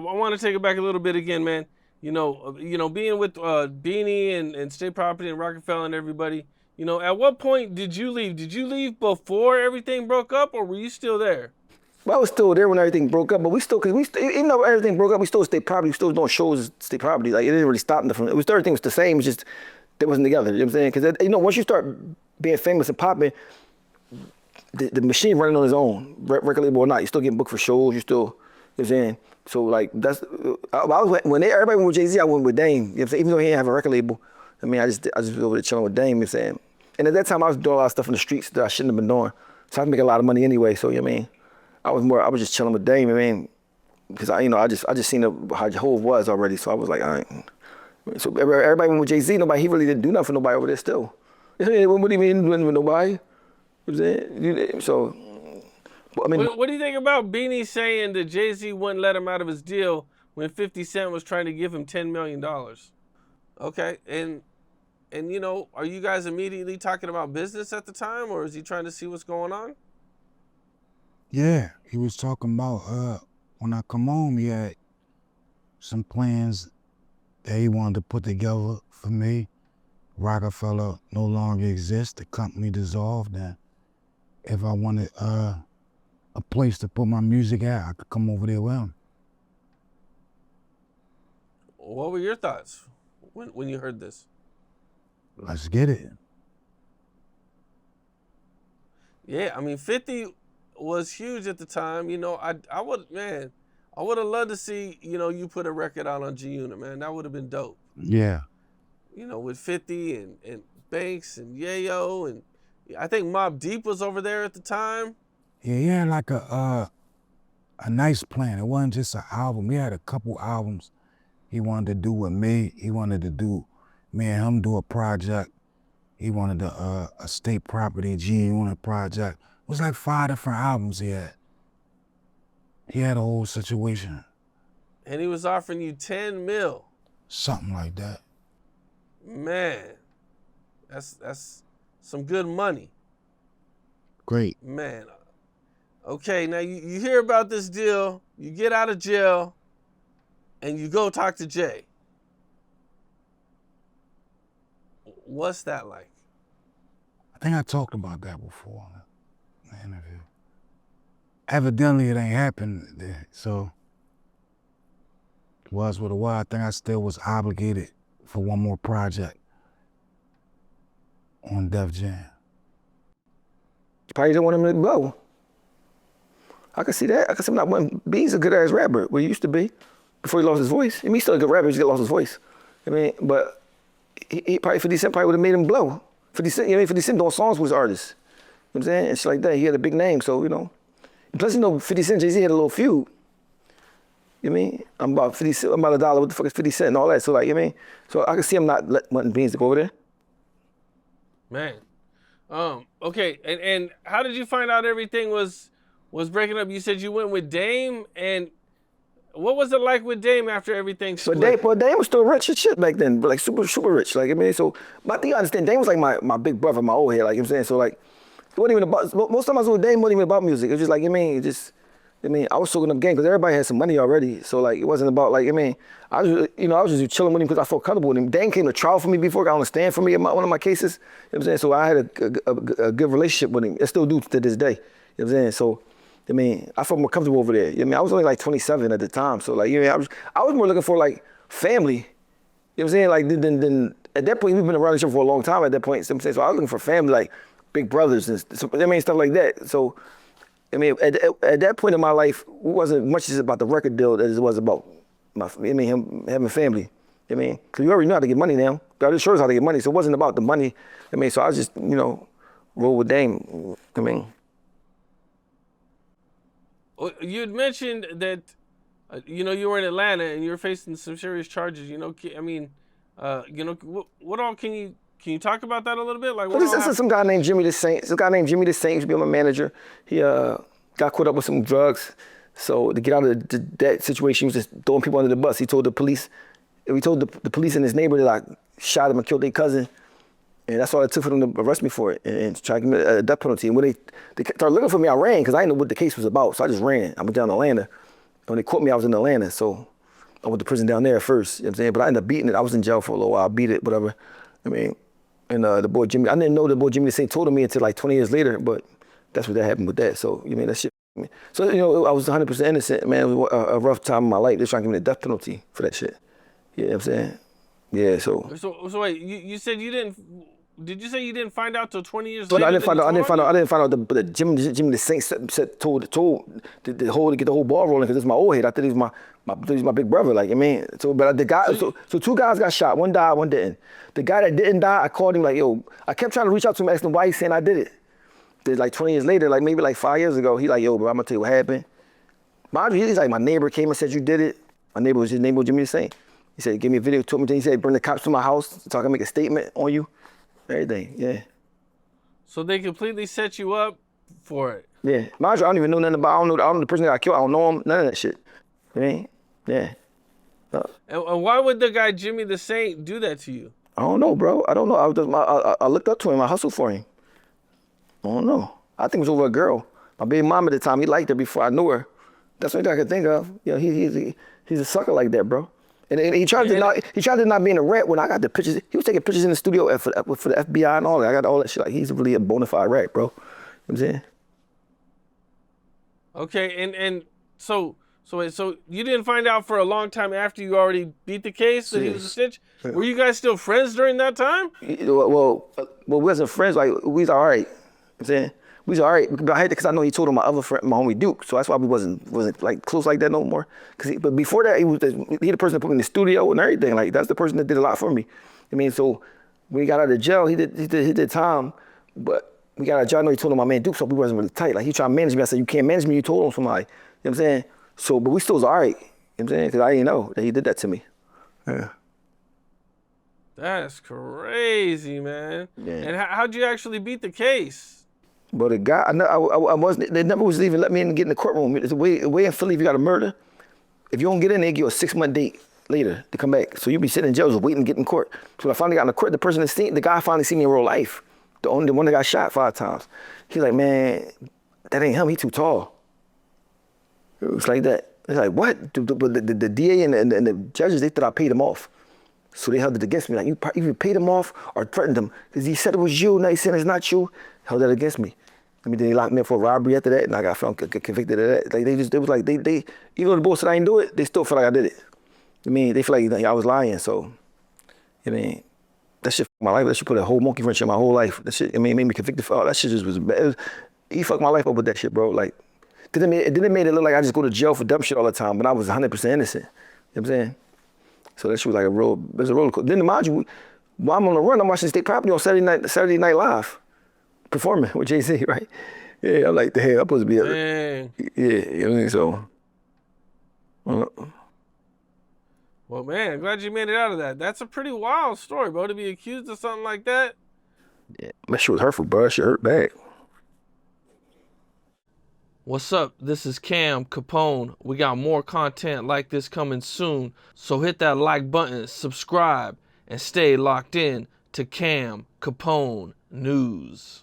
want to take it back a little bit again, man. Being with Beanie and State Property and Rockefeller and everybody. At what point did you leave? Did you leave before everything broke up, or were you still there? But I was still there when everything broke up, but even though everything broke up, we still State Property, we still doing shows at State Property. Like, it didn't really stop nothing. Everything was the same, it's just, they wasn't together, you know what I'm saying? Because, once you start being famous and popping, the machine running on its own, record label or not, you're still getting booked for shows, you still, you know what I'm saying? So, like, everybody went with Jay-Z, I went with Dame, you know what I'm saying? Even though he didn't have a record label, I mean, I just was over there chilling with Dame, you know what I'm saying? And at that time, I was doing a lot of stuff in the streets that I shouldn't have been doing. So I was making a lot of money anyway, so, you know what I mean? I was just chilling with Dame, I mean, because I just seen how Hov was already, so I was like, all right. So everybody went with Jay-Z, he really didn't do nothing for nobody over there still. What do you mean doing with nobody? You know what I'm saying? So, I mean. What do you think about Beanie saying that Jay-Z wouldn't let him out of his deal when 50 Cent was trying to give him $10 million? Okay, and are you guys immediately talking about business at the time, or is he trying to see what's going on? Yeah, he was talking about when I come home, he had some plans that he wanted to put together for me. Rockefeller no longer exists, the company dissolved, and if I wanted a place to put my music at, I could come over there with him. What were your thoughts when you heard this? Let's get it. Yeah, I mean, 50 was huge at the time. I would have loved to see, you put a record out on G-Unit, man. That would have been dope. Yeah. With 50 and Banks and Yayo, and I think Mobb Deep was over there at the time. Yeah, he had like a nice plan. It wasn't just an album. He had a couple albums he wanted to do with me. He wanted to do, me and him do a project. He wanted a State Property G-Unit project. It was like 5 different albums he had. He had a whole situation. And he was offering you 10 mil. Something like that. Man, that's some good money. Great. Man. Okay, now you hear about this deal, you get out of jail, and you go talk to Jay. What's that like? I think I talked about that before in the interview. Evidently, it ain't happened, so it was what it was. I think I still was obligated for one more project on Def Jam. Probably didn't want him to blow. I can see that. I can see him not wanting. Bean's a good ass rapper, what he used to be before he lost his voice. I mean, he's still a good rapper, he just lost his voice. I mean, but he probably, 50 Cent probably would have made him blow. 50 Cent, 50 Cent doing songs with his artists. You know what I'm saying? And shit like that. He had a big name, so, Plus, 50 Cent, Jay-Z had a little feud. You know what I mean? I'm about $1, what the fuck is 50 Cent and all that. So, like, you know what I mean? So I can see him not wanting Beans to go over there. Man. Okay, and how did you find out everything was breaking up? You said you went with Dame, and what was it like with Dame after everything split? But Dame was still rich as shit back then, like super, super rich. Like, I mean, so, but I think you understand, Dame was like my big brother, my old head, like, you know what I'm saying? So, like, it wasn't even about, most time I was with Dame, it wasn't even about music. It was just like, I was soaking up game because everybody had some money already. So, like, it wasn't about, like, I was just chilling with him because I felt comfortable with him. Dame came to trial for me before, got on the stand for me in one of my cases. You know what I'm saying? So I had a good relationship with him. I still do to this day. You know what I'm saying? So, I felt more comfortable over there. I was only like 27 at the time. So, like, I was more looking for, like, family. You know what I'm saying? Like, then at that point, we've been around each other for a long time at that point. You know what I'm saying? So I was looking for family, like big brothers and stuff like that. So, at that point in my life, it wasn't much just about the record deal as it was about him having family. Because you already know how to get money now. God just shows how to get money. So it wasn't about the money. So I was just, roll with Dame. You had mentioned that, you were in Atlanta and you were facing some serious charges. What all can you talk about that a little bit? Like, this is some guy named Jimmy the Saint. This guy named Jimmy the Saint used to be my manager. He got caught up with some drugs. So to get out of that situation, he was just throwing people under the bus. He told the police the police in his neighborhood that I shot him and killed their cousin. And that's all it took for them to arrest me for it and try to give me a death penalty. And when they started looking for me, I ran because I didn't know what the case was about. So I just ran. I went down to Atlanta. when they caught me, I was in Atlanta, so I went to prison down there at first. You know what I'm saying? But I ended up beating it. I was in jail for a little while. I beat it, whatever. I mean, and the boy Jimmy, I didn't know the boy Jimmy the Saint told me until like 20 years later, but that's what that happened with that. So, you mean, that shit. So, you know, I was 100% innocent, man. It was a rough time in my life. They're trying to give me the death penalty for that shit. You know what I'm saying? Yeah, so. So wait, you said you didn't. Did you say you didn't find out till 20 years So later? I didn't find out the Jimmy the Saint told the whole to get the whole ball rolling because it's my old head. I thought he was my big brother. Like, I mean, so but the guy, so two guys got shot. One died, one didn't. The guy that didn't die, I called him like, yo. I kept trying to reach out to him, asking him why he's saying I did it. Then like 20 years later, like maybe like 5 years ago, he like, yo, bro, I'm gonna tell you what happened. Mind you, he's like, my neighbor came and said you did it. His neighbor was Jimmy the Saint. He said, give me a video, told me, then he said, bring the cops to my house so I can make a statement on you. Everything, yeah. So they completely set you up for it. Yeah, mind you, I don't even know nothing about. I don't know the person that got killed. I don't know him. None of that shit. You mean? Yeah. And why would the guy Jimmy the Saint do that to you? I don't know, bro. I don't know. I looked up to him. I hustled for him. I don't know. I think it was over a girl. My baby mom at the time. He liked her before I knew her. That's the only thing I could think of. You know, he's a sucker like that, bro. And he tried to not be in a rat when I got the pictures. He was taking pictures in the studio for the FBI and all that. I got all that shit. Like, he's really a bona fide rat, bro. You know what I'm saying? Okay, and so you didn't find out for a long time after you already beat the case that he was a snitch? Were you guys still friends during that time? Well, we wasn't friends. Like, we was all right. You know what I'm saying? We was all right, but I had to, because I know he told on my other friend, my homie Duke, so that's why we wasn't like close like that no more. But before that, he the person that put me in the studio and everything. Like, that's the person that did a lot for me. I mean, so when he got out of jail, he did time, but we got out of jail. I know he told on my man Duke, so we wasn't really tight. Like, he tried to manage me. I said, you can't manage me. You told on somebody. You know what I'm saying? So, but we still was all right. You know what I'm saying? Because I didn't know that he did that to me. Yeah. That's crazy, man. Yeah. And how'd you actually beat the case? But the guy, I wasn't, they never was even let me in and get in the courtroom. It's a way in Philly, if you got a murder, if you don't get in, they give you a 6-month date later to come back. So you be sitting in jail just waiting to get in court. So when I finally got in the court, the guy finally seen me in real life. The one that got shot 5 times. He's like, man, that ain't him, he too tall. It was like that. It's like, what? But the DA and the judges, they thought I paid him off. So they held it against me. Like, you either paid him off or threatened him. Because he said it was you, now he said it's not you. Held that against me. I mean, then they locked me up for robbery after that, and I got found convicted of that. Like, they was like, they even though the boss said I didn't do it, they still feel like I did it. I mean, they feel like I was lying, so, I mean, that shit fucked my life. That shit put a whole monkey wrench in my whole life. That shit, I mean, it made me convicted for all that shit. Just was bad. He fucked my life up with that shit, bro. Like, it didn't make it look like I just go to jail for dumb shit all the time, but I was 100% innocent. You know what I'm saying? So that shit was like it was a roller coaster. Then mind you, while I'm on the run, I'm watching State Property on Saturday Night Live, performing with Jay-Z, right? Yeah, I'm like, the hell, I'm supposed to be Dang. Yeah, you know what I mean? So. Well, man, I'm glad you made it out of that. That's a pretty wild story, bro, to be accused of something like that. Yeah, that shit was hurtful, bro. That shit hurt bad. What's up? This is Cam Capone. We got more content like this coming soon, so hit that like button, subscribe, and stay locked in to Cam Capone News.